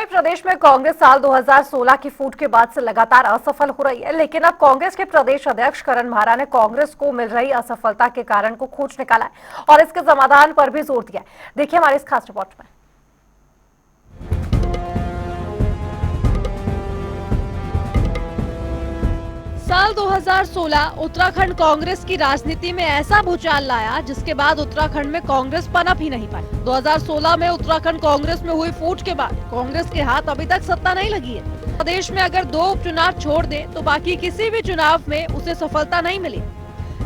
वहीं प्रदेश में कांग्रेस साल 2016 की फूट के बाद से लगातार असफल हो रही है, लेकिन अब कांग्रेस के प्रदेश अध्यक्ष करण महारा ने कांग्रेस को मिल रही असफलता के कारण को खोज निकाला है और इसके समाधान पर भी जोर दिया है। देखिए हमारी इस खास रिपोर्ट में। साल 2016 उत्तराखंड कांग्रेस की राजनीति में ऐसा भूचाल लाया जिसके बाद उत्तराखंड में कांग्रेस पनप ही नहीं पाई। 2016 में उत्तराखंड कांग्रेस में हुई फूट के बाद कांग्रेस के हाथ अभी तक सत्ता नहीं लगी है। प्रदेश में अगर 2 उपचुनाव छोड़ दे तो बाकी किसी भी चुनाव में उसे सफलता नहीं मिली,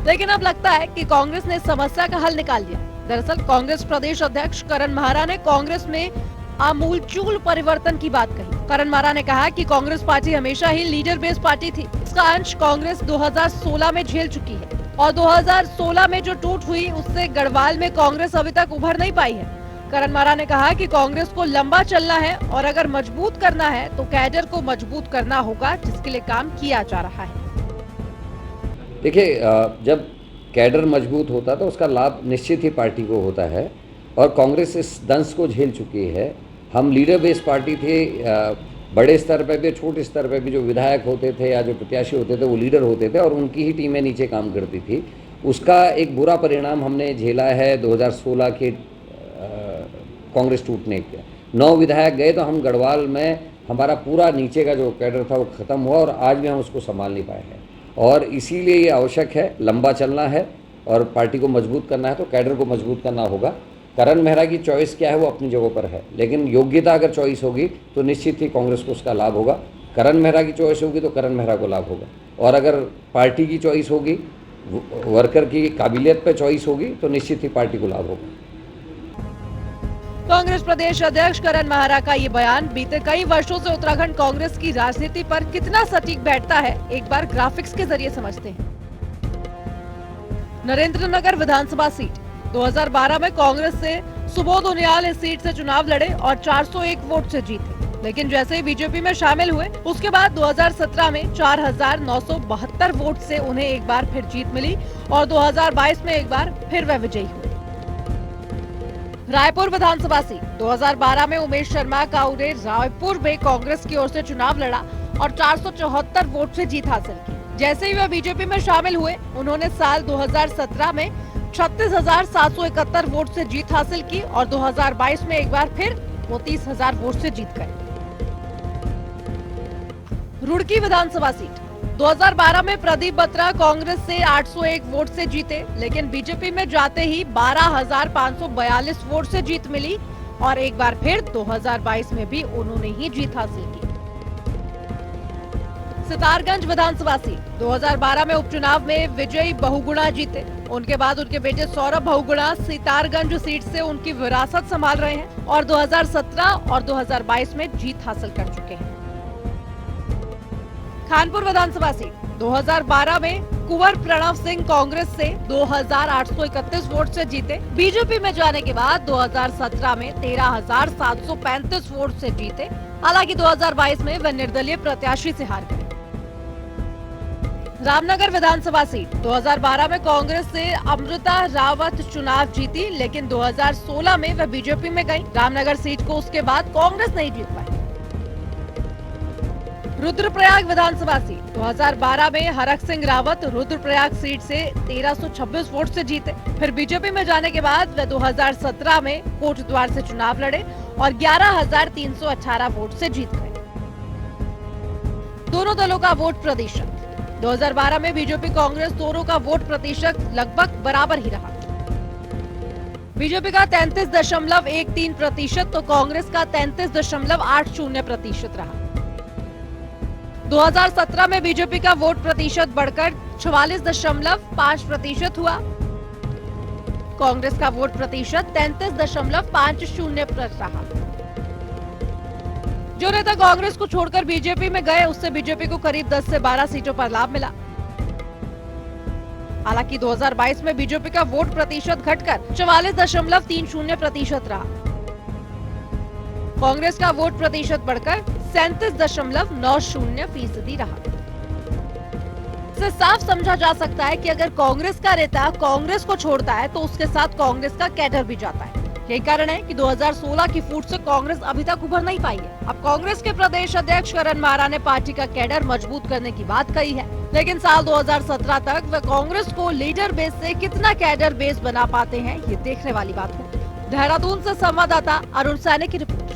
लेकिन अब लगता है कि कांग्रेस ने समस्या का हल निकाल दिया। दरअसल कांग्रेस प्रदेश अध्यक्ष करण महारा ने कांग्रेस में आमूलचूल परिवर्तन की बात कही। करण महारा ने कहा कि कांग्रेस पार्टी हमेशा ही लीडर बेस्ड पार्टी थी। इसका अंश कांग्रेस 2016 में झेल चुकी है और 2016 में जो टूट हुई उससे गढ़वाल में कांग्रेस अभी तक उभर नहीं पाई है। करण महारा ने कहा कि कांग्रेस को लंबा चलना है और अगर मजबूत करना है तो कैडर को मजबूत करना होगा, जिसके लिए काम किया जा रहा है। देखिए, जब कैडर मजबूत होता है तो उसका लाभ निश्चित ही पार्टी को होता है और कांग्रेस इस दंश को झेल चुकी है। हम लीडर बेस्ड पार्टी थे, बड़े स्तर पर भी छोटे स्तर पर भी जो विधायक होते थे या जो प्रत्याशी होते थे वो लीडर होते थे और उनकी ही टीमें नीचे काम करती थी। उसका एक बुरा परिणाम हमने झेला है 2016 के कांग्रेस टूटने का। 9 विधायक गए तो हम गढ़वाल में हमारा पूरा नीचे का जो कैडर था वो ख़त्म हुआ और आज भी हम उसको संभाल नहीं पाए हैं। और इसीलिए ये आवश्यक है, लंबा चलना है और पार्टी को मजबूत करना है तो कैडर को मजबूत करना होगा। करण मेहरा की चॉइस क्या है वो अपनी जगह पर है, लेकिन योग्यता अगर चॉइस होगी तो निश्चित ही कांग्रेस को उसका लाभ होगा। करण मेहरा की चॉइस होगी तो करण मेहरा को लाभ होगा और अगर पार्टी की चॉइस होगी, वर्कर की काबिलियत पर चॉइस होगी तो निश्चित ही पार्टी को लाभ होगा। कांग्रेस प्रदेश अध्यक्ष करण महारा का ये बयान बीते कई वर्षों से उत्तराखंड कांग्रेस की राजनीति पर कितना सटीक बैठता है, एक बार ग्राफिक्स के जरिए समझते हैं। नरेंद्रनगर विधानसभा सीट 2012 में कांग्रेस से सुबोध उनियाल इस सीट से चुनाव लड़े और 401 वोट से जीते, लेकिन जैसे ही बीजेपी में शामिल हुए उसके बाद 2017 में 4972 वोट से उन्हें एक बार फिर जीत मिली और 2022 में एक बार फिर वह विजयी हुए। रायपुर विधानसभा सीट 2012 में उमेश शर्मा का ने रायपुर में कांग्रेस की ओर से चुनाव लड़ा और 474 वोट से जीत हासिल की। जैसे ही वह बीजेपी में शामिल हुए उन्होंने साल 2017 में 36,771 वोट से जीत हासिल की और 2022 में एक बार फिर वो 30,000 वोट से जीत गए। रुड़की विधानसभा सीट 2012 में प्रदीप बत्रा कांग्रेस से 801 वोट से जीते, लेकिन बीजेपी में जाते ही 12,542 वोट से जीत मिली और एक बार फिर 2022 में भी उन्होंने ही जीत हासिल की। सितारगंज विधानसभा सीट 2012 में उपचुनाव में विजय बहुगुणा जीते। उनके बाद उनके बेटे सौरभ बहुगुणा सितारगंज सीट से उनकी विरासत संभाल रहे हैं और 2017 और 2022 में जीत हासिल कर चुके हैं। खानपुर विधानसभा सीट 2012 में कुंवर प्रणव सिंह कांग्रेस से 2,831 वोट से जीते। बीजेपी में जाने के बाद 2017 में 13,735 वोट से जीते। हालांकि 2022 में वह निर्दलीय प्रत्याशी से हार गए। रामनगर विधानसभा सीट 2012 में कांग्रेस से अमृता रावत चुनाव जीती, लेकिन 2016 में वह बीजेपी में गई। रामनगर सीट को उसके बाद कांग्रेस नहीं जीत पाई। रुद्रप्रयाग विधानसभा सीट 2012 में हरक सिंह रावत रुद्रप्रयाग सीट से 1326 वोट से जीते। फिर बीजेपी में जाने के बाद वे 2017 में कोटद्वार से चुनाव लड़े और 11,318 वोट से जीत गए। दोनों दलों का वोट प्रतिशत 2012 में बीजेपी कांग्रेस दोनों का वोट प्रतिशत लगभग बराबर ही रहा। बीजेपी का 33.13% तो कांग्रेस का 33.80% रहा। 2017 में बीजेपी का वोट प्रतिशत बढ़कर 44.5% हुआ। कांग्रेस का वोट प्रतिशत 33.50% रहा। जो नेता कांग्रेस को छोड़कर बीजेपी में गए उससे बीजेपी को करीब 10 से 12 सीटों पर लाभ मिला। हालांकि 2022 में बीजेपी का वोट प्रतिशत घटकर 44.30% रहा। कांग्रेस का वोट प्रतिशत बढ़कर 37.90% रहा। इससे साफ समझा जा सकता है कि अगर कांग्रेस का नेता कांग्रेस को छोड़ता है तो उसके साथ कांग्रेस का कैडर भी जाता है। यही कारण है कि 2016 की फूट से कांग्रेस अभी तक उभर नहीं पाई है। अब कांग्रेस के प्रदेश अध्यक्ष करण मारा ने पार्टी का कैडर मजबूत करने की बात कही है, लेकिन साल 2017 तक वे कांग्रेस को लीडर बेस से कितना कैडर बेस बना पाते हैं, ये देखने वाली बात है। देहरादून से संवाददाता अरुण सैनी की रिपोर्ट।